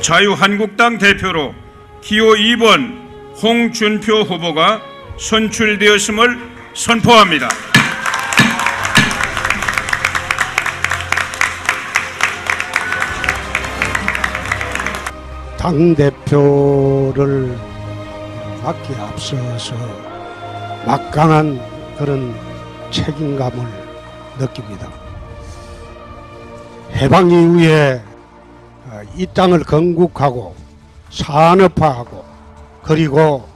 자유한국당 대표로 기호 2번 홍준표 후보가 선출되었음을 선포합니다. 당대표를 맡기에 앞서서 막강한 그런 책임감을 느낍니다. 해방 이후에 이 땅을 건국하고 산업화하고 그리고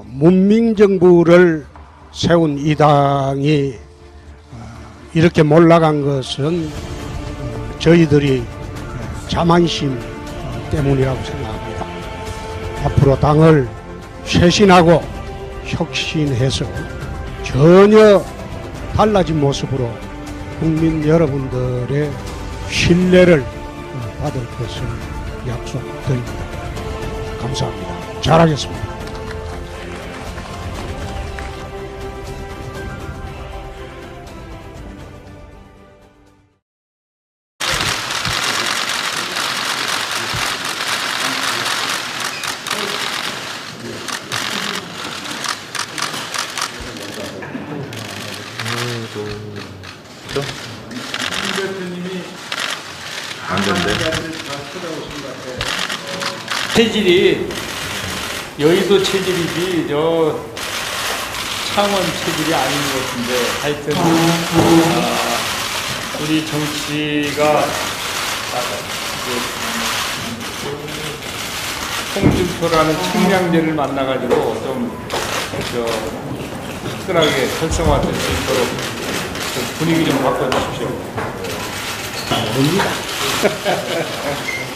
문민정부를 세운 이 당이 이렇게 몰락한 것은 저희들이 자만심 때문이라고 생각합니다. 앞으로 당을 쇄신하고 혁신해서 전혀 달라진 모습으로 국민 여러분들의 신뢰를 받을 것을 약속드립니다. 감사합니다. 잘하겠습니다. 체질이 여의도 체질이지 저 창원 체질이 아닌 것 같은데 하여튼 우리 정치가 홍준표라는 청량제를 만나가지고 좀 화끈하게 활성화될 수 있도록 좀 분위기 좀 바꿔주십시오.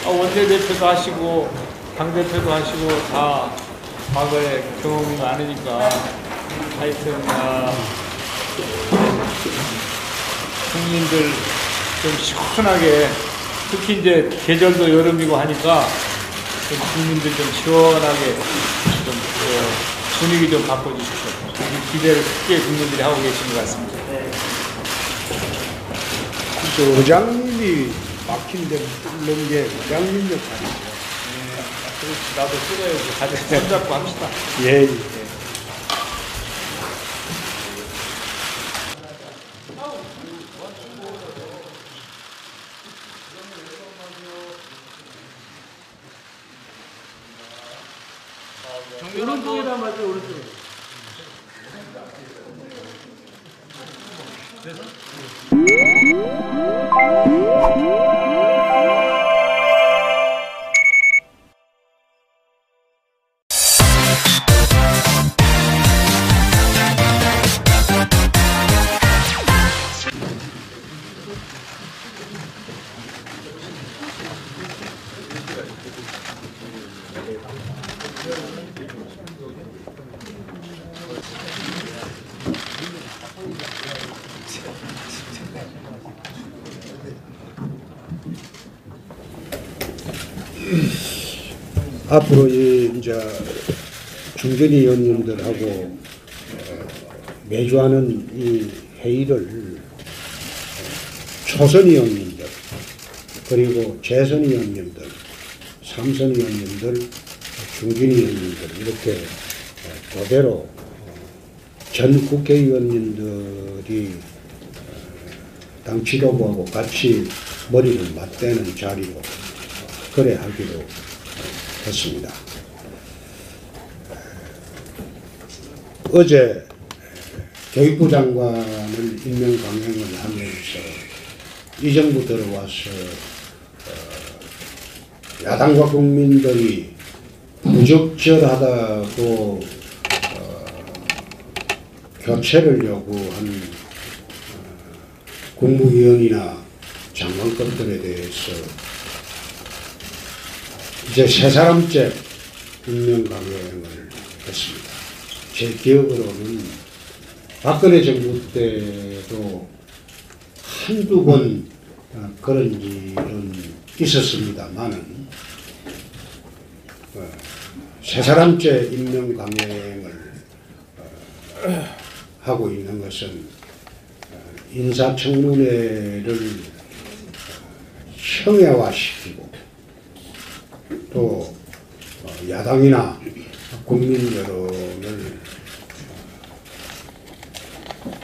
원내대표도 하시고 당대표도 하시고 다 과거에 경험이 많으니까 하여튼 국민들 좀 시원하게 특히 이제 계절도 여름이고 하니까 좀 국민들 좀 시원하게 좀 분위기 좀 바꿔주십시오. 기대를 크게 국민들이 하고 계신 것 같습니다. 의장님이 막힌 데 뚫는 게 의장님 역할이죠. 나도 뚫어야지. 같이 손잡고 합시다. 예. 오른쪽이란 말이야, 오른쪽. 앞으로 이제 중진위 의원님들하고 매주 하는 이 회의를 초선 의원님들 그리고 재선 의원님들, 삼선 의원님들, 중진 의원님들 이렇게 그대로 전 국회의원님들이 당 지도부하고 같이 머리를 맞대는 자리로 그래 하기로 했습니다. 어제 교육부 장관을 임명 강행을 하면서 이 정부 들어와서 야당과 국민들이 부적절하다고 교체를 요구한 국무위원이나 장관급들에 대해서 이제 세 사람째 임명 강행을 했습니다. 제 기억으로는 박근혜 정부 때도 한두 번 그런 일은 있었습니다만은 세 사람째 임명 강행을 하고 있는 것은 인사청문회를 형해화시키고 또 야당이나 국민 여론을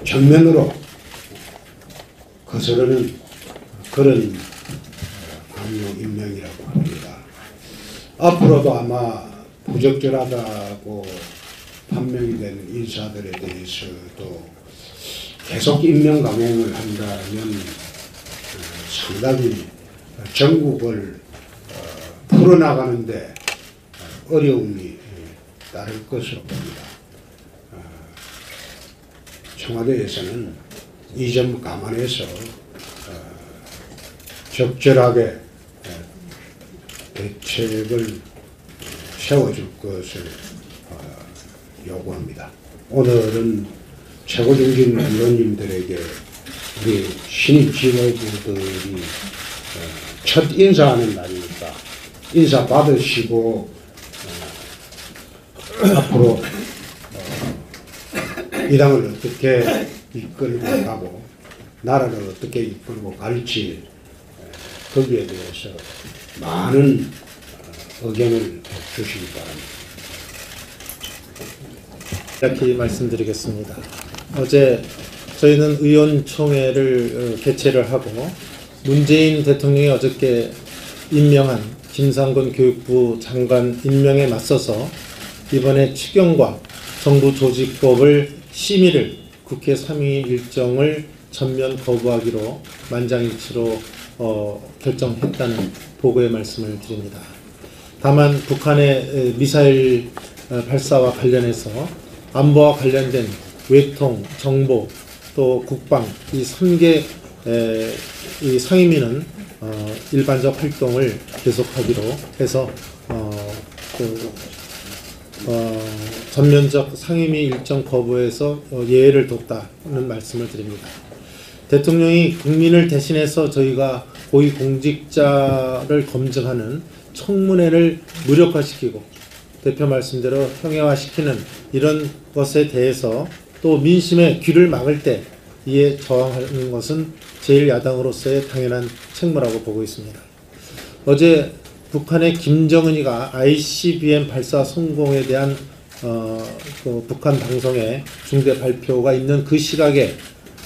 정면으로 거스르는 그런 강요 임명이라고 합니다. 앞으로도 아마 부적절하다고 판명이 된 인사들에 대해서도 계속 임명 강행을 한다면 상당히 전국을 풀어나가는데 어려움이 따를 것으로 봅니다. 청와대에서는 이 점 감안해서 적절하게 대책을 세워줄 것을 요구합니다. 오늘은 최고중진 의원님들에게 우리 신입 지도부들이 첫 인사하는 날이니까 인사 받으시고 앞으로 이 당을 어떻게 이끌고 가고 나라를 어떻게 이끌고 갈지 거기에 대해서 많은 의견을 주시기 바랍니다. 이렇게 말씀드리겠습니다. 어제 저희는 의원총회를 개최를 하고 문재인 대통령이 어저께 임명한 김상곤 교육부 장관 임명에 맞서서 이번에 추경과 정부 조직법을 심의를 국회 상임 일정을 전면 거부하기로 만장일치로 결정했다는 보고의 말씀을 드립니다. 다만 북한의 미사일 발사와 관련해서 안보와 관련된 외통, 정보, 또 국방 이 3개 이 상임위는 일반적 활동을 계속하기로 해서 전면적 상임위 일정 거부에서 예외를 뒀다는 말씀을 드립니다. 대통령이 국민을 대신해서 저희가 고위공직자를 검증하는 청문회를 무력화시키고 대표 말씀대로 형해화시키는 이런 것에 대해서 또 민심의 귀를 막을 때 이에 저항하는 것은 제1야당으로서의 당연한 책무라고 보고 있습니다. 어제 북한의 김정은이가 ICBM 발사 성공에 대한 그 북한 방송의 중대 발표가 있는 그 시각에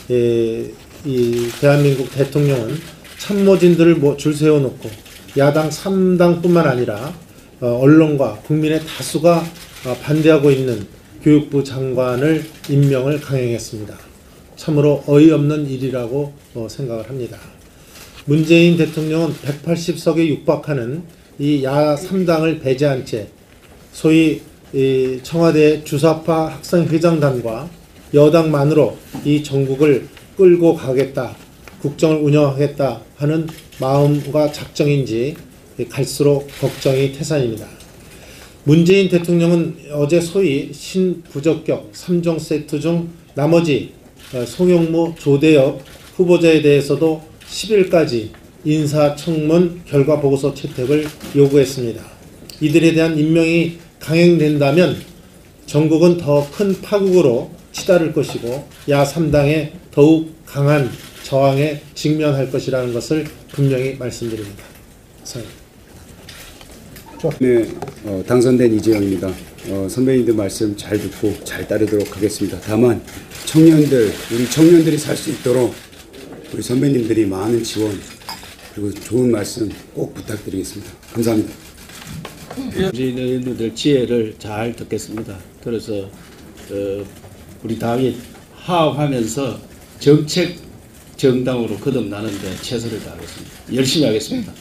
이 대한민국 대통령은 참모진들을 줄 세워놓고 야당 3당뿐만 아니라 언론과 국민의 다수가 반대하고 있는 교육부 장관을 임명을 강행했습니다. 참으로 어이없는 일이라고 생각을 합니다. 문재인 대통령은 180석에 육박하는 이 야 3당을 배제한 채 소위 청와대 주사파 학생회장단과 여당만으로 이 전국을 끌고 가겠다, 국정을 운영하겠다 하는 마음과 작정인지 갈수록 걱정이 태산입니다. 문재인 대통령은 어제 소위 신부적격 3종 세트 중 나머지 송영무, 조대엽 후보자에 대해서도 10일까지 인사청문 결과보고서 채택을 요구했습니다. 이들에 대한 임명이 강행된다면 전국은 더 큰 파국으로 치달을 것이고 야 3당에 더욱 강한 저항에 직면할 것이라는 것을 분명히 말씀드립니다. 네, 당선된 이재영입니다. 선배님들 말씀 잘 듣고 잘 따르도록 하겠습니다. 다만 우리 청년들이 살 수 있도록 우리 선배님들이 많은 지원 그리고 좋은 말씀 꼭 부탁드리겠습니다. 감사합니다. 우리들 지혜를 잘 듣겠습니다. 그래서 우리 당이 화합하면서 정책 정당으로 거듭나는데 최선을 다하겠습니다. 열심히 하겠습니다.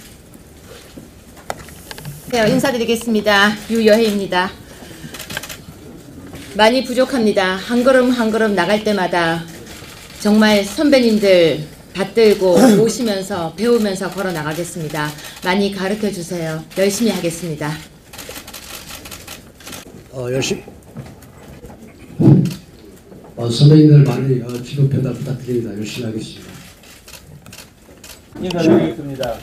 네, 인사드리겠습니다. 유여혜입니다. 많이 부족합니다. 한 걸음 한 걸음 나갈 때마다 정말 선배님들 받들고 모시면서 배우면서 걸어 나가겠습니다. 많이 가르쳐 주세요. 열심히 하겠습니다. 열심히 선배님들 많이 지도 편달 부탁드립니다. 열심히 하겠습니다. 인사드리겠습니다.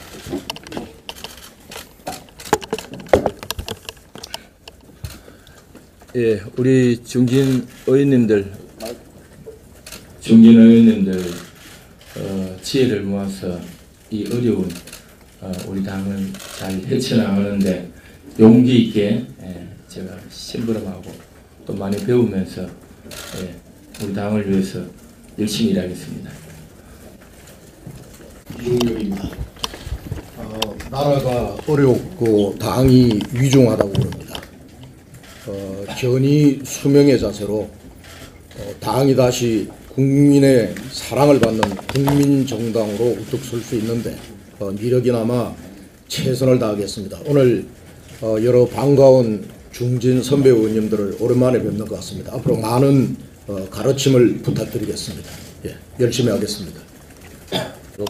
예, 우리 중진 의원님들 지혜를 모아서 이 어려운 우리 당을 잘 헤쳐나가는데 용기 있게 제가 심부름하고 또 많이 배우면서 우리 당을 위해서 열심히 일하겠습니다. 이종렬입니다. 나라가 어렵고 당이 위중하다고 그럽니다. 견이 수명의 자세로 당이 다시 국민의 사랑을 받는 국민정당으로 우뚝 설 수 있는데 이력이나마 최선을 다하겠습니다. 오늘 여러 반가운 중진 선배 의원님들을 오랜만에 뵙는 것 같습니다. 앞으로 많은 가르침을 부탁드리겠습니다. 예, 열심히 하겠습니다.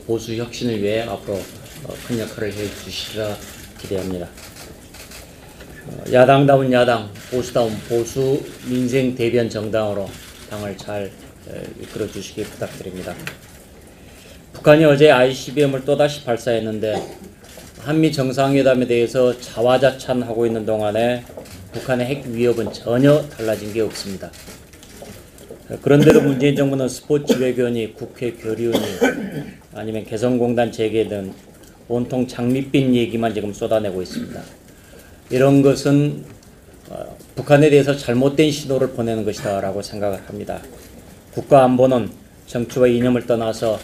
보수 혁신을 위해 앞으로 큰 역할을 해주시리라 기대합니다. 야당다운 야당, 보수다운 보수, 민생 대변 정당으로 당을 잘 이끌어 주시기 부탁드립니다. 북한이 어제 ICBM을 또다시 발사했는데 한미 정상회담에 대해서 자화자찬하고 있는 동안에 북한의 핵 위협은 전혀 달라진 게 없습니다. 그런데도 문재인 정부는 스포츠 외교니 국회 교류니 아니면 개성공단 재개 등 온통 장밋빛 얘기만 지금 쏟아내고 있습니다. 이런 것은 북한에 대해서 잘못된 신호를 보내는 것이다 라고 생각을 합니다. 국가안보는 정치와 이념을 떠나서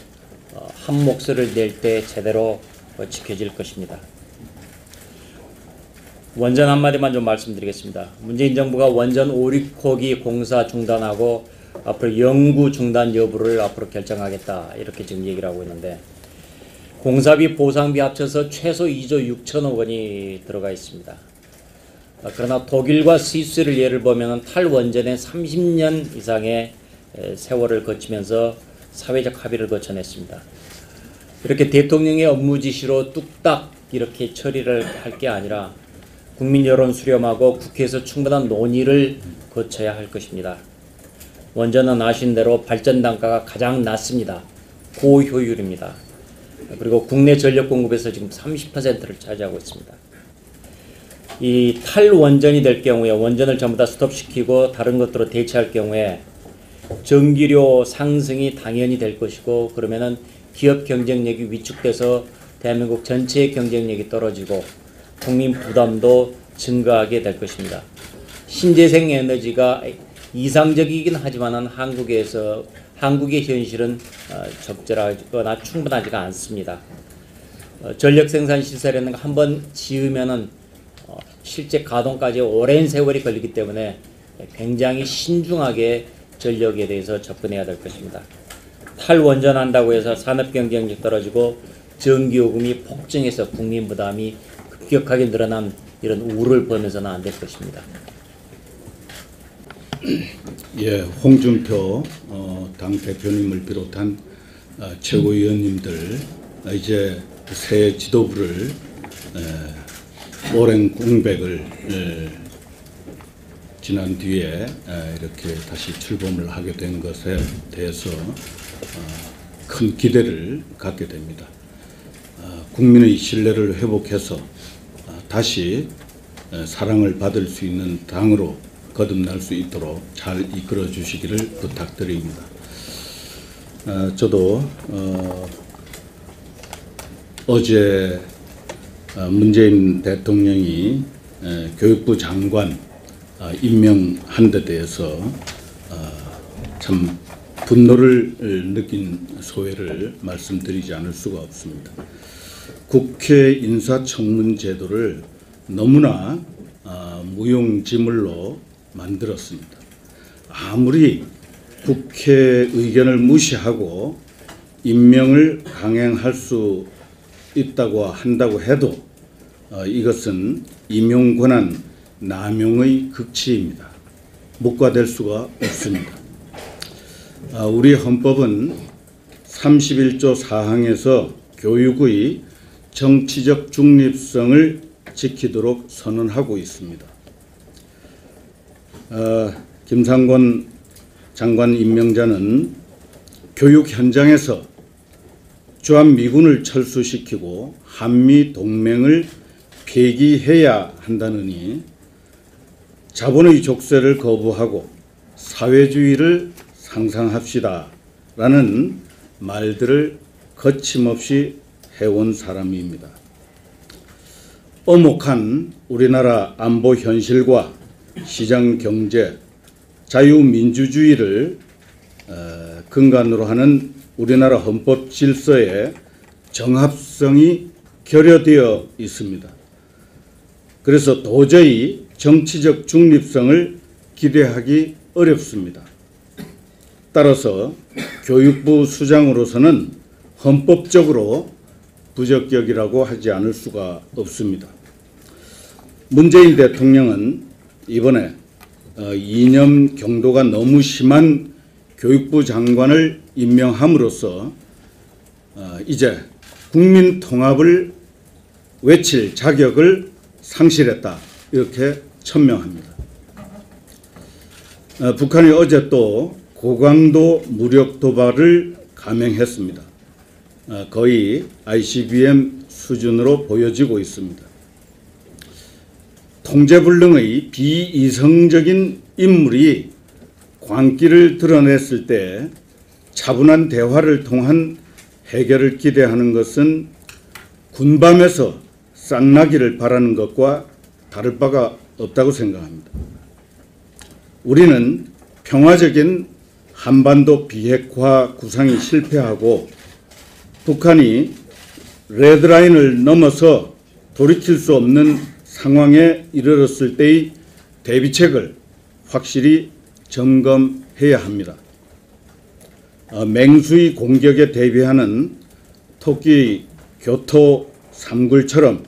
한 목소리를 낼 때 제대로 지켜질 것입니다. 원전 한마디만 좀 말씀드리겠습니다. 문재인 정부가 원전 오리코기 공사 중단하고 앞으로 연구 중단 여부를 앞으로 결정하겠다 이렇게 지금 얘기를 하고 있는데 공사비 보상비 합쳐서 최소 2조 6천억 원이 들어가 있습니다. 그러나 독일과 스위스를 예를 보면 탈원전에 30년 이상의 세월을 거치면서 사회적 합의를 거쳐냈습니다. 이렇게 대통령의 업무 지시로 뚝딱 이렇게 처리를 할 게 아니라 국민 여론 수렴하고 국회에서 충분한 논의를 거쳐야 할 것입니다. 원전은 아신 대로 발전 단가가 가장 낮습니다. 고효율입니다. 그리고 국내 전력 공급에서 지금 30%를 차지하고 있습니다. 이 탈원전이 될 경우에 원전을 전부 다 스톱시키고 다른 것들로 대체할 경우에 전기료 상승이 당연히 될 것이고 그러면은 기업 경쟁력이 위축돼서 대한민국 전체의 경쟁력이 떨어지고 국민 부담도 증가하게 될 것입니다. 신재생 에너지가 이상적이긴 하지만은 한국의 현실은 적절하거나 충분하지가 않습니다. 전력 생산 시설에는 한번 지으면은 실제 가동까지 오랜 세월이 걸리기 때문에 굉장히 신중하게 전력에 대해서 접근해야 될 것입니다. 탈원전한다고 해서 산업 경쟁력 떨어지고 전기요금이 폭증해서 국민 부담이 급격하게 늘어난 이런 우를 보면서는 안 될 것입니다. 예, 홍준표 당 대표님을 비롯한 최고위원님들 이제 새 지도부를 오랜 공백을 지난 뒤에 이렇게 다시 출범을 하게 된 것에 대해서 큰 기대를 갖게 됩니다. 국민의 신뢰를 회복해서 다시 사랑을 받을 수 있는 당으로 거듭날 수 있도록 잘 이끌어 주시기를 부탁드립니다. 저도 어제 문재인 대통령이 교육부 장관 임명한 데 대해서 참 분노를 느낀 소회를 말씀드리지 않을 수가 없습니다. 국회 인사청문 제도를 너무나 무용지물로 만들었습니다. 아무리 국회 의견을 무시하고 임명을 강행할 수 있다고 한다고 해도 이것은 임용 권한 남용의 극치입니다. 묵과될 수가 없습니다. 우리 헌법은 31조 4항에서 교육의 정치적 중립성을 지키도록 선언하고 있습니다. 김상곤 장관 임명자는 교육 현장에서 주한미군을 철수시키고 한미 동맹을 폐기해야 한다느니 자본의 족쇄를 거부하고 사회주의를 상상합시다 라는 말들을 거침없이 해온 사람입니다. 엄혹한 우리나라 안보 현실과 시장 경제, 자유민주주의를 근간으로 하는 우리나라 헌법 질서의 정합성이 결여되어 있습니다. 그래서 도저히 정치적 중립성을 기대하기 어렵습니다. 따라서 교육부 수장으로서는 헌법적으로 부적격이라고 하지 않을 수가 없습니다. 문재인 대통령은 이번에 이념 경도가 너무 심한 교육부 장관을 임명함으로써 이제 국민 통합을 외칠 자격을 상실했다, 이렇게 천명합니다. 북한이 어제 또 고강도 무력 도발을 감행했습니다. 거의 ICBM 수준으로 보여지고 있습니다. 통제불능의 비이성적인 인물이 광기를 드러냈을 때 차분한 대화를 통한 해결을 기대하는 것은 군밤에서 쌍나기를 바라는 것과 다를 바가 없다고 생각합니다. 우리는 평화적인 한반도 비핵화 구상이 실패하고 북한이 레드라인을 넘어서 돌이킬 수 없는 상황에 이르렀을 때의 대비책을 확실히 점검해야 합니다. 맹수의 공격에 대비하는 토끼 교토 삼굴처럼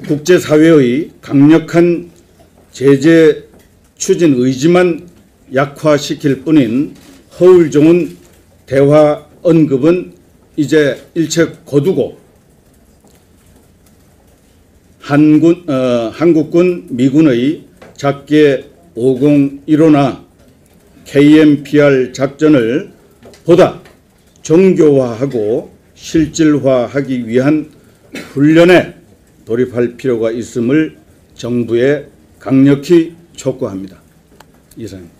국제사회의 강력한 제재 추진 의지만 약화시킬 뿐인 허울 좋은 대화 언급은 이제 일체 거두고 한국군 미군의 작계 501호나 KMPR 작전을 보다 정교화하고 실질화하기 위한 훈련에 돌입할 필요가 있음을 정부에 강력히 촉구합니다. 이상입니다.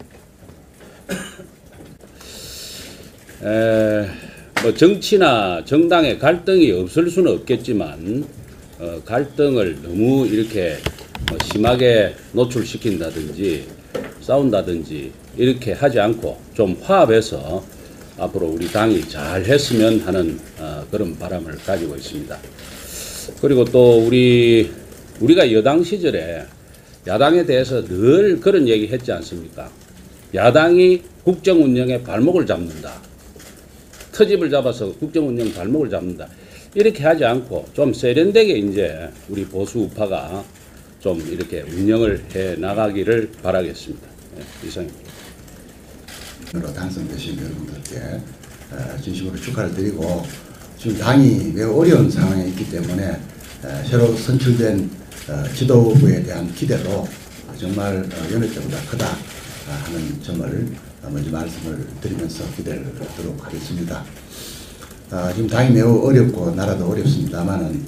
뭐 정치나 정당의 갈등이 없을 수는 없겠지만 갈등을 너무 이렇게 심하게 노출시킨다든지 싸운다든지 이렇게 하지 않고 좀 화합해서 앞으로 우리 당이 잘 했으면 하는 그런 바람을 가지고 있습니다. 그리고 또 우리가 여당 시절에 야당에 대해서 늘 그런 얘기 했지 않습니까? 야당이 국정 운영에 발목을 잡는다. 터집을 잡아서 국정 운영 발목을 잡는다. 이렇게 하지 않고 좀 세련되게 이제 우리 보수 우파가 좀 이렇게 운영을 해 나가기를 바라겠습니다. 네, 이상입니다. 당선되신 여러분들께 진심으로 축하를 드리고 지금 당이 매우 어려운 상황에 있기 때문에 새로 선출된 지도부에 대한 기대도 정말 여느 때보다 크다 하는 점을 먼저 말씀을 드리면서 기대를 하도록 하겠습니다. 지금 당이 매우 어렵고 나라도 어렵습니다만은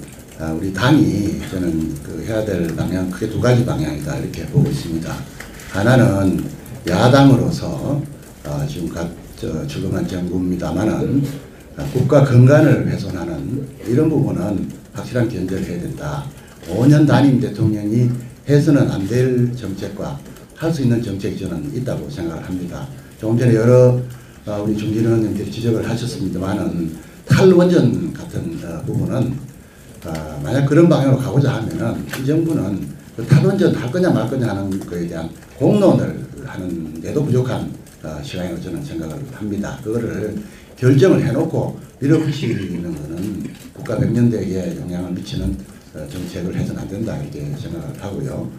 우리 당이 저는 해야 될 방향 크게 두 가지 방향이다 이렇게 보고 있습니다. 하나는 야당으로서 지금 출범한 정부입니다만은 국가 건강을 훼손하는 이런 부분은 확실한 견제를 해야 된다. 5년 단임 대통령이 해서는 안 될 정책과 할 수 있는 정책이 저는 있다고 생각을 합니다. 조금 전에 여러 우리 중진 의원님들이 지적을 하셨습니다만은 탈원전 같은 부분은 만약 그런 방향으로 가고자 하면은 이 정부는 그 탈원전 할 거냐 말 거냐 하는 것에 대한 공론을 하는데도 부족한 시간이라고 저는 생각을 합니다. 그거를 결정을 해놓고 밀어붙이는 것은 국가 백년대에 영향을 미치는 정책을 해서는 안 된다 이렇게 생각을 하고요.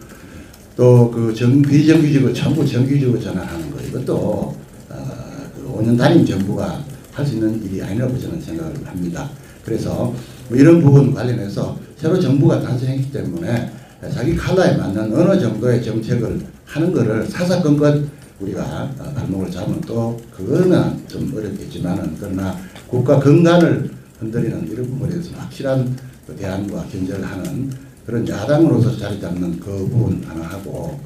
또 그 비정규직을 전부 정규직으로 전환하는 거 이것도 그 5년 단임 정부가 할 수 있는 일이 아니라고 저는 생각을 합니다. 그래서 뭐 이런 부분 관련해서 새로 정부가 탄생했기 때문에 자기 칼라에 맞는 어느 정도의 정책을 하는 것을 사사건건 우리가 발목을 잡으면 또 그거는 좀 어렵겠지만은 그러나 국가 건강을 흔들리는 이런 부분에 대해서 확실한 대안과 견제를 하는 그런 야당으로서 자리 잡는 그 부분 하나 하고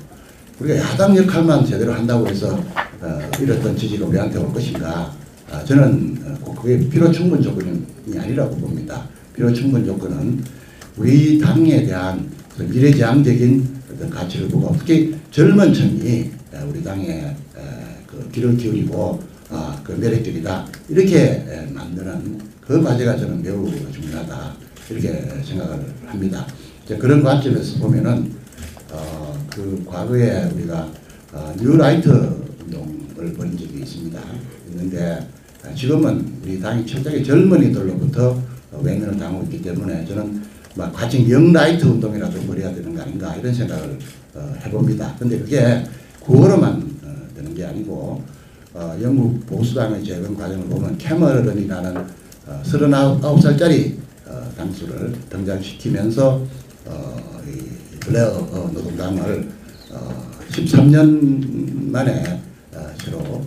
우리가 야당 역할만 제대로 한다고 해서 이랬던 지지가 우리한테 올 것인가 저는 그게 필요 충분 조건이 아니라고 봅니다. 필요 충분 조건은 우리 당에 대한 미래지향적인 어떤 가치를 보고 특히 젊은 층이 우리 당에 그 귀를 기울이고 그 매력적이다 이렇게 만드는 그 과제가 저는 매우 중요하다 이렇게 생각을 합니다. 그런 관점에서 보면은 그 과거에 우리가 뉴라이트 운동을 벌인 적이 있는데 지금은 우리 당이 철저하게 젊은이들로부터 외면을 당하고 있기 때문에 저는 과칭 영라이트 운동이라도 벌여야 되는 거 아닌가 이런 생각을 해봅니다. 근데 그게 구호로만 되는 게 아니고 영국 보수당의 재건 과정을 보면 캐머런이라는 39살짜리 당수를 등장시키면서 블레어 노동당을 13년 만에 새로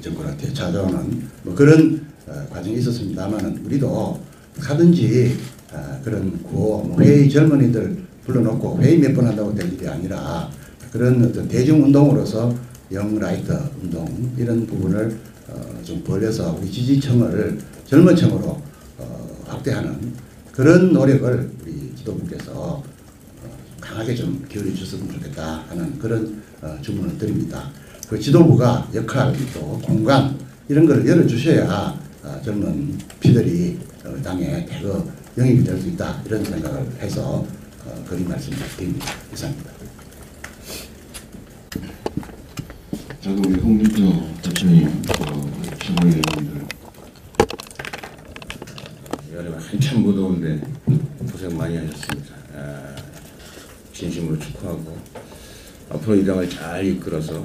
정권을 되찾아오는 그런 과정이 있었습니다만은 우리도 하든지 그런 구호 회의 젊은이들 불러놓고 회의 몇 번 한다고 될 일이 아니라 그런 어떤 대중운동으로서 영라이트 운동 이런 부분을 좀 벌려서 우리 지지층을 젊은 층으로 확대하는 그런 노력을 우리 지도부께서 강하게 좀 기울여 주셨으면 좋겠다 하는 그런 주문을 드립니다. 그 지도부가 역할 또 공간 이런 걸 열어주셔야 젊은 피들이 당에 대거 영입이 될 수 있다 이런 생각을 해서 그리 말씀드립니다. 이상입니다. 저도 우리 홍준표 대표님 최고위원님들 여름 한참 무더운데 고생 많이 하셨습니다. 진심으로 축하하고 앞으로 이 당을 잘 이끌어서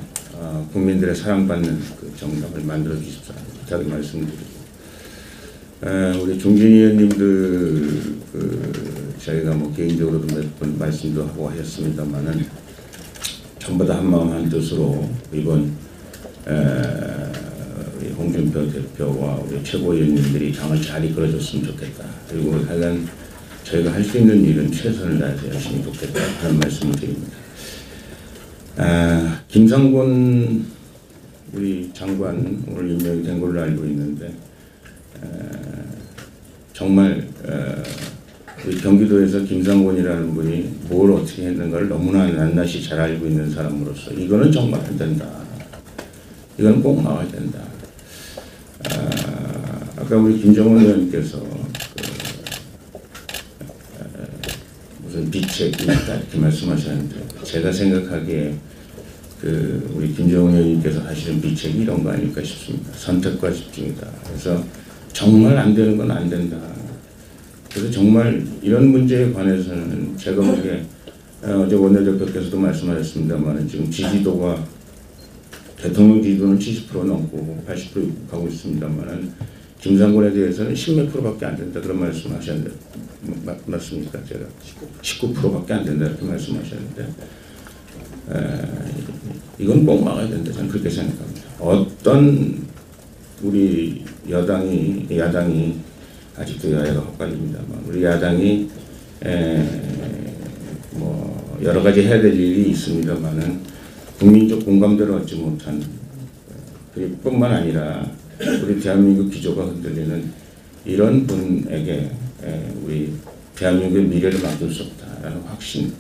국민들의 사랑받는 그 정당을 만들어 주십사 부탁을 말씀드리고 우리 중진 의원님들 저희가 뭐 개인적으로도 몇 번 말씀도 하고 하셨습니다만은 전부 다 한마음 한뜻으로 이번 우리 홍준표 대표와 우리 최고위원님들이 당을 잘 이끌어줬으면 좋겠다. 그리고 하여간 저희가 할 수 있는 일은 최선을 다해서 열심히 돕겠다 하는 말씀을 드립니다. 김상곤 우리 장관 오늘 임명이 된 걸로 알고 있는데 정말 우리 경기도에서 김상곤이라는 분이 뭘 어떻게 했는가를 너무나 낱낱이 잘 알고 있는 사람으로서 이거는 정말 안 된다. 이건 꼭 막아야 된다. 아까 우리 김정은 의원님께서 무슨 비책이 있다 이렇게 말씀하셨는데 제가 생각하기에 우리 김정은 의원님께서 하시는 비책이 이런 거 아닐까 싶습니다. 선택과 집중이다. 그래서 정말 안 되는 건 안 된다. 그래서 정말 이런 문제에 관해서는 제가 보기에 어제 원내대표께서도 말씀하셨습니다만 지금 지지도가 대통령 지지도는 70% 넘고 80% 가고 있습니다만 김상곤에 대해서는 10몇 %밖에 안 된다 그런 말씀하셨는데 맞습니까? 제가 19%밖에 안 된다 이렇게 말씀하셨는데 이건 꼭 막아야 된다 저는 그렇게 생각합니다. 어떤 우리 야당이 아직도 여야가 헛갈립니다만 우리 야당이 뭐 여러 가지 해야 될 일이 있습니다만은 국민적 공감대를 얻지 못한 뿐만 아니라 우리 대한민국 기조가 흔들리는 이런 분에게 우리 대한민국의 미래를 맡길 수 없다라는 확신을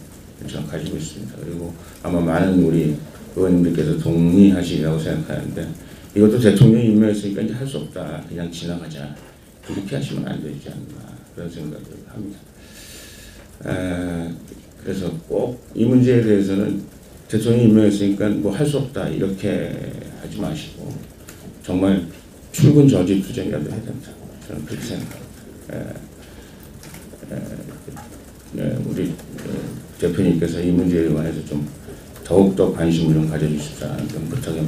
저는 가지고 있습니다. 그리고 아마 많은 우리 의원님들께서 동의하시리라고 생각하는데 이것도 대통령이 임명했으니까 이제 할 수 없다. 그냥 지나가자. 이렇게 하시면 안 되지 않나 그런 생각을 합니다. 그래서 꼭 이 문제에 대해서는 대통령이 임명했으니까 뭐 할 수 없다 이렇게 하지 마시고 정말 출근 저지 투쟁이라도 해야 된다. 저는 그렇게 생각합니다. 우리 대표님께서 이 문제에 관해서 좀 더욱더 관심을 좀 가져주십사는 그런 부탁을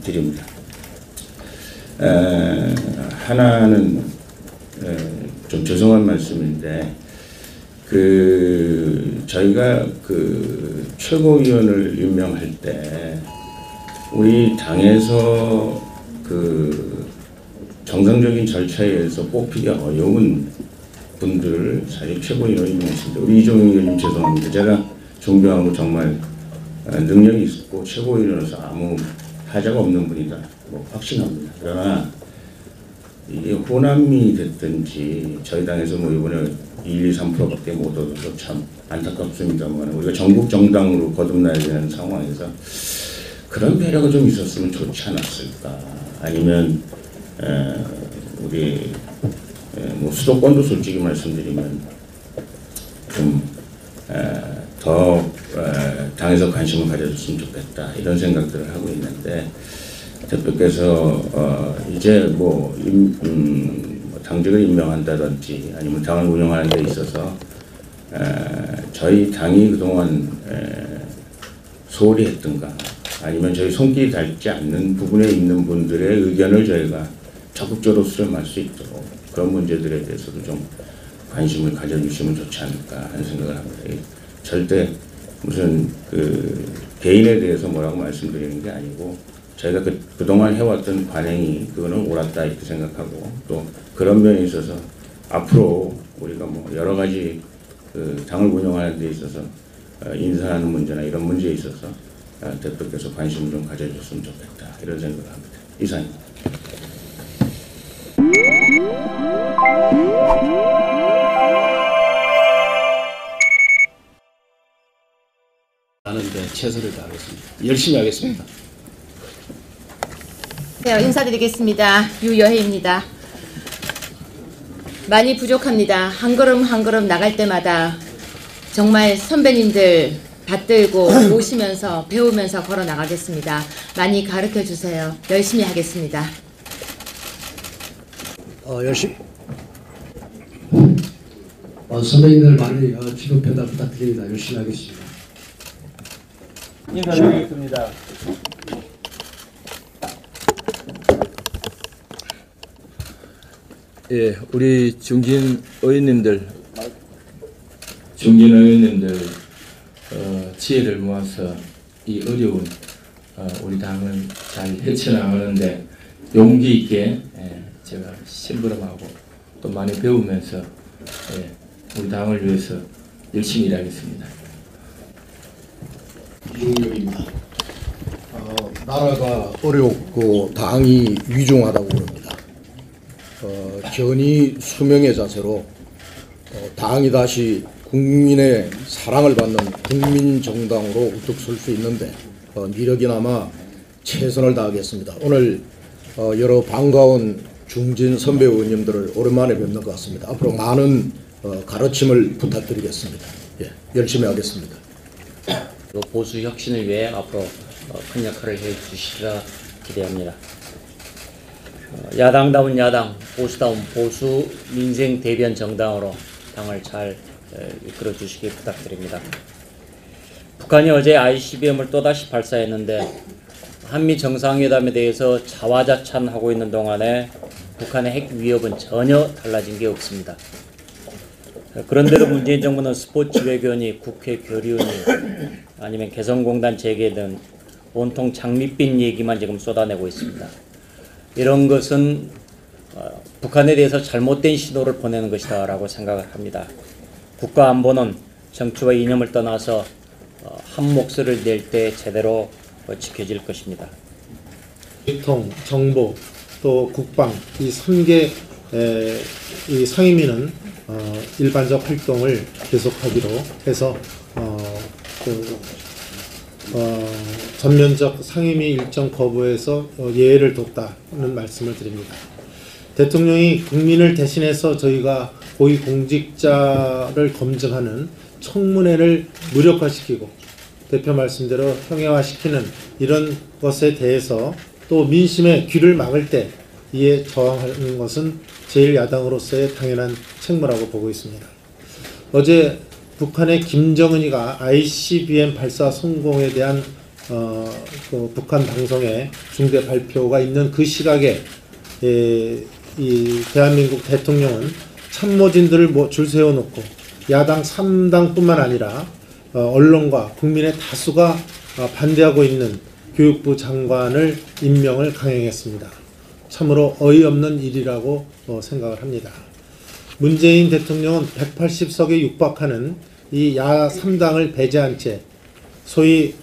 드립니다. 하나는 좀 죄송한 말씀인데 저희가 최고위원을 임명할 때 우리 당에서 정상적인 절차에 의해서 뽑히기 어려운 분들을 사실 최고위원을 임명했습니다. 우리 이종영 의원님 죄송합니다. 제가 존경하고 정말 능력이 있고 최고위원으로서 아무 하자가 없는 분이다. 뭐 확신합니다. 그러나 이 이 호남이 됐든지 저희 당에서 뭐 이번에 1, 2, 3%밖에 못 얻어서 참 안타깝습니다만 우리가 전국 정당으로 거듭나야 되는 상황에서 그런 배려가 좀 있었으면 좋지 않았을까. 아니면 우리 뭐 수도권도 솔직히 말씀드리면 좀 더 당에서 관심을 가져줬으면 좋겠다 이런 생각들을 하고 있는데 대표께서 이제 뭐 당직을 임명한다든지 아니면 당을 운영하는 데 있어서 저희 당이 그동안 소홀히 했던가 아니면 저희 손길이 닿지 않는 부분에 있는 분들의 의견을 저희가 적극적으로 수렴할 수 있도록 그런 문제들에 대해서도 좀 관심을 가져주시면 좋지 않을까 하는 생각을 합니다. 절대 무슨 그 개인에 대해서 뭐라고 말씀드리는 게 아니고 저희가 그동안 해왔던 관행이 그거는 옳았다 이렇게 생각하고 또 그런 면에 있어서 앞으로 우리가 뭐 여러 가지 그 당을 운영하는 데 있어서 인사하는 문제나 이런 문제에 있어서 대표께서 관심을 좀 가져줬으면 좋겠다 이런 생각을 합니다. 이상입니다. 하는데 최선을 다하겠습니다. 열심히 하겠습니다. 네, 인사드리겠습니다. 유여혜입니다. 많이 부족합니다. 한 걸음 한 걸음 나갈 때마다 정말 선배님들 받들고 모시면서 배우면서 걸어 나가겠습니다. 많이 가르쳐 주세요. 열심히 하겠습니다. 열심히. 선배님들 많이 지도 편달 부탁드립니다. 열심히 하겠습니다. 인사드리겠습니다. 예, 우리 중진 의원님들 지혜를 모아서 이 어려운 우리 당을 잘 헤쳐나가는데 용기 있게 제가 심부름하고 또 많이 배우면서 우리 당을 위해서 열심히 일하겠습니다. 이종엽입니다. 나라가 어렵고 당이 위중하다고 그럽니다. 견이 수명의 자세로 당이 다시 국민의 사랑을 받는 국민정당으로 우뚝 설 수 있는데 미력이나마 최선을 다하겠습니다. 오늘 여러 반가운 중진 선배 의원님들을 오랜만에 뵙는 것 같습니다. 앞으로 많은 가르침을 부탁드리겠습니다. 예, 열심히 하겠습니다. 보수 혁신을 위해 앞으로 큰 역할을 해주시리라 기대합니다. 야당다운 야당, 보수다운 보수, 민생 대변 정당으로 당을 잘 이끌어 주시기 부탁드립니다. 북한이 어제 ICBM을 또다시 발사했는데 한미 정상회담에 대해서 자화자찬하고 있는 동안에 북한의 핵 위협은 전혀 달라진 게 없습니다. 그런데도 문재인 정부는 스포츠 외교니 국회 교류니 아니면 개성공단 재개 등 온통 장밋빛 얘기만 지금 쏟아내고 있습니다. 이런 것은 북한에 대해서 잘못된 신호를 보내는 것이다 라고 생각을 합니다. 국가 안보는 정치와 이념을 떠나서 한 목소리를 낼 때 제대로 지켜질 것입니다. 유통, 정보, 또 국방 이 3개 이 상임위는 일반적 활동을 계속하기로 해서 전면적 상임위 일정 거부에서 예외를 뒀다는 말씀을 드립니다. 대통령이 국민을 대신해서 저희가 고위공직자를 검증하는 청문회를 무력화시키고 대표 말씀대로 형해화시키는 이런 것에 대해서 또 민심의 귀를 막을 때 이에 저항하는 것은 제1야당으로서의 당연한 책무라고 보고 있습니다. 어제 북한의 김정은이가 ICBM 발사 성공에 대한 그 북한 방송의 중대 발표가 있는 그 시각에 이 대한민국 대통령은 참모진들을 줄 세워놓고 야당 3당뿐만 아니라 언론과 국민의 다수가 반대하고 있는 교육부 장관을 임명을 강행했습니다. 참으로 어이없는 일이라고 생각을 합니다. 문재인 대통령은 180석에 육박하는 이 야 3당을 배제한 채 소위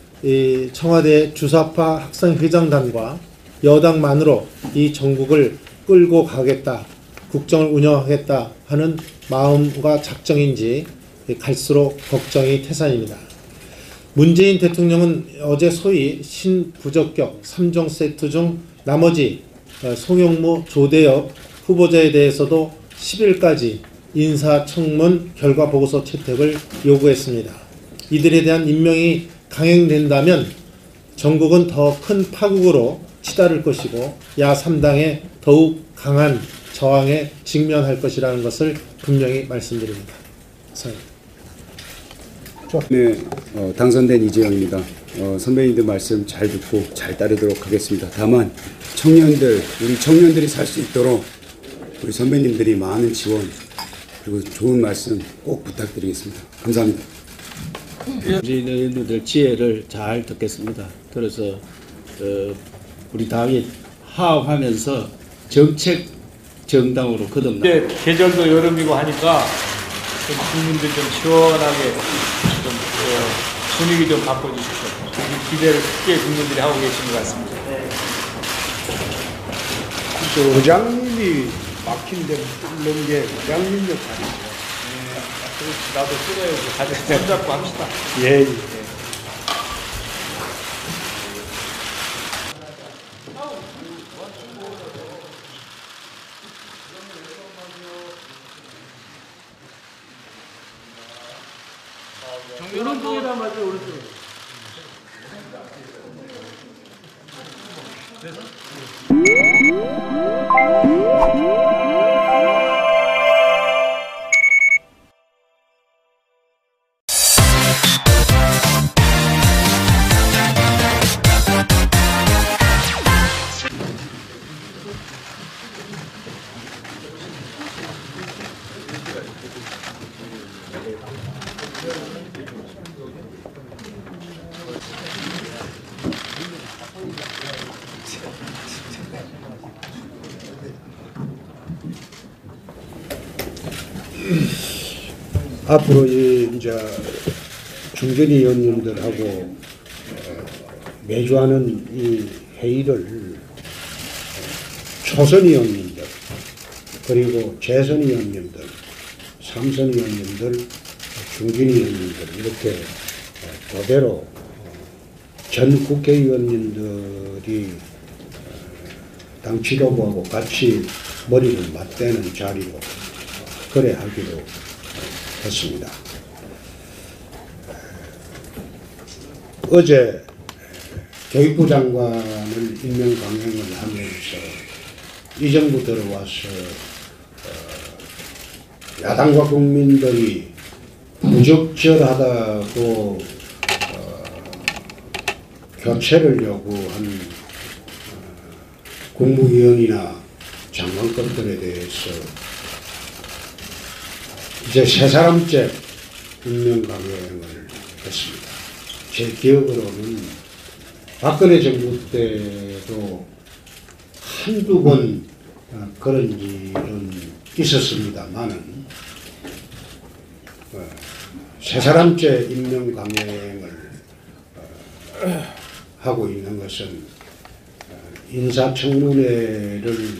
청와대 주사파 학생회장단과 여당만으로 이 전국을 끌고 가겠다, 국정을 운영하겠다 하는 마음과 작정인지 갈수록 걱정이 태산입니다. 문재인 대통령은 어제 소위 신부적격 3종 세트 중 나머지 송영무, 조대엽 후보자에 대해서도 10일까지 인사청문 결과보고서 채택을 요구했습니다. 이들에 대한 임명이 강행된다면 전국은 더 큰 파국으로 치달을 것이고 야3당에 더욱 강한 저항에 직면할 것이라는 것을 분명히 말씀드립니다. 네, 당선된 이재영입니다. 선배님들 말씀 잘 듣고 잘 따르도록 하겠습니다. 다만 우리 청년들이 살 수 있도록 우리 선배님들이 많은 지원 그리고 좋은 말씀 꼭 부탁드리겠습니다. 감사합니다. 문재인 의원님들 지혜를 잘 듣겠습니다. 그래서 우리 당이 화합하면서 정책 정당으로 거듭나. 이제 계절도 여름이고 하니까 좀 국민들 좀 시원하게 좀 분위기 좀 바꿔주십시오. 이 기대를 크게 국민들이 하고 계신 것 같습니다. 의장님이 막힌 데 뚫는 게 의장님 역할이죠. 나도 끊어야지. 같이 손잡고 합시다. 예. 오른쪽에다 맞아, 오른쪽에. 앞으로 이제 중견위 의원님들하고 매주 하는 이 회의를 초선 의원님들 그리고 재선 의원님들, 삼선 의원님들, 중진위 의원님들 이렇게 그대로 전 국회의원님들이 당 지도부하고 같이 머리를 맞대는 자리로 그래 하기로 했습니다. 어제 교육부 장관을 임명 강행을 하면서 이 정부 들어와서 야당과 국민들이 부적절하다고 교체를 요구한 국무위원이나 장관급들에 대해서 이제 세 사람째 임명 강행을 했습니다. 제 기억으로는 박근혜 정부 때도 한두 번 그런 일은 있었습니다만은 세 사람째 임명 강행을 하고 있는 것은 인사청문회를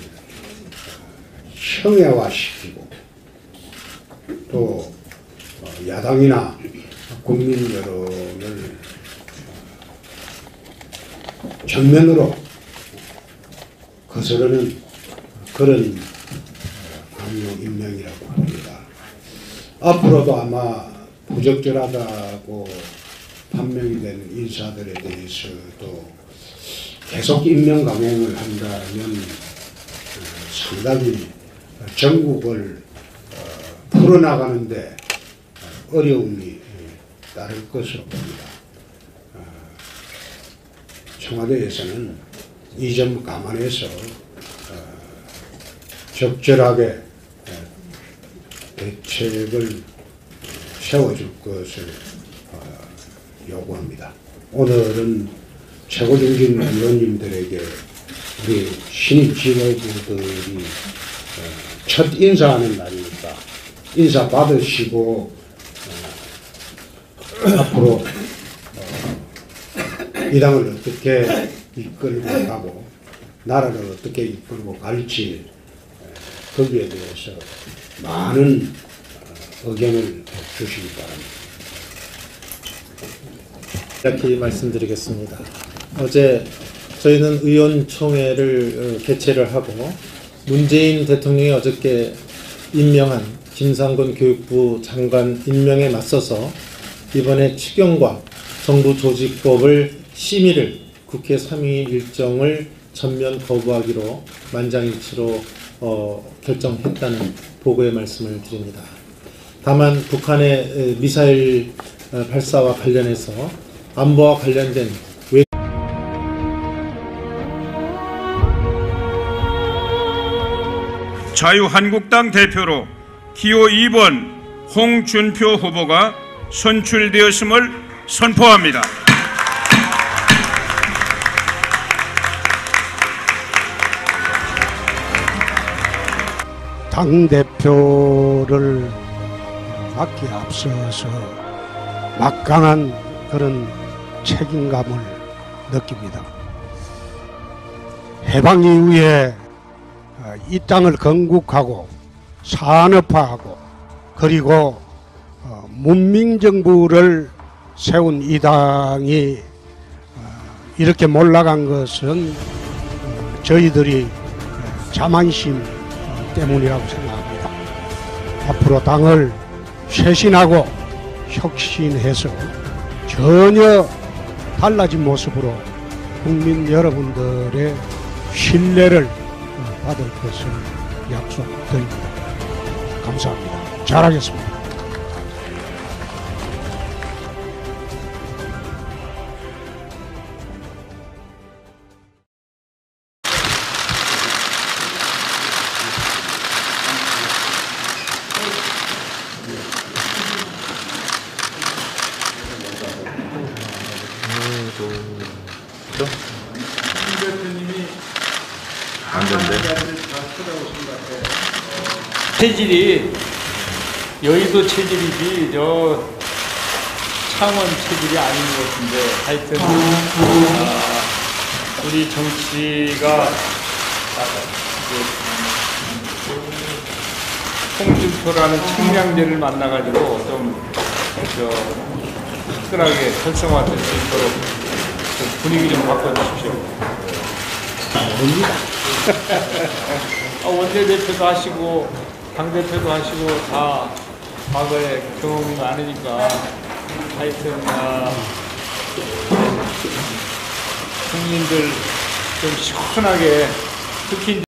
형해화시키고 또 야당이나 국민 여론을 정면으로 거스르는 그런 강요 임명이라고 봅니다. 앞으로도 아마 부적절하다고 판명이 된 인사들에 대해서도 계속 임명 강행을 한다면 상당히 전국을 풀어나가는데 어려움이 따를 것으로 봅니다. 청와대에서는 이 점 감안해서 적절하게 대책을 세워줄 것을 요구합니다. 오늘은 최고중진 의원님들에게 우리 신입 지도부들이 첫 인사하는 날이니까 인사 받으시고 앞으로 이 당을 어떻게 이끌고 가고 나라를 어떻게 이끌고 갈지 거기에 대해서 많은 의견을 주시기 바랍니다. 이렇게 말씀드리겠습니다. 어제 저희는 의원총회를 개최를 하고 문재인 대통령이 어저께 임명한 김상곤 교육부 장관 임명에 맞서서 이번에 추경과 정부조직법을 심의를 국회 상임 일정을 전면 거부하기로 만장일치로 결정했다는 보고의 말씀을 드립니다. 다만 북한의 미사일 발사와 관련해서 안보와 관련된 자유한국당 대표로 기호 2번 홍준표 후보가 선출되었음을 선포합니다. 당대표를 맡기에 앞서서 막강한 그런 책임감을 느낍니다. 해방 이후에 이 땅을 건국하고 산업화하고 그리고 문민정부를 세운 이 당이 이렇게 몰락한 것은 저희들이 자만심 때문이라고 생각합니다. 앞으로 당을 쇄신하고 혁신해서 전혀 달라진 모습으로 국민 여러분들의 신뢰를 받을 것을 약속드립니다. 감사합니다. 잘하겠습니다. 체질이 여의도 체질이지 저 창원 체질이 아닌 것 같은데 하여튼 우리 정치가 홍준표라는 청량제를 만나가지고 좀 특별하게 활성화될 수 있도록 좀 분위기 좀 바꿔주십시오. 원내대표도 하시고 당대표도 하시고 다 과거에 경험이 많으니까 하여튼 국민들 좀 시원하게 특히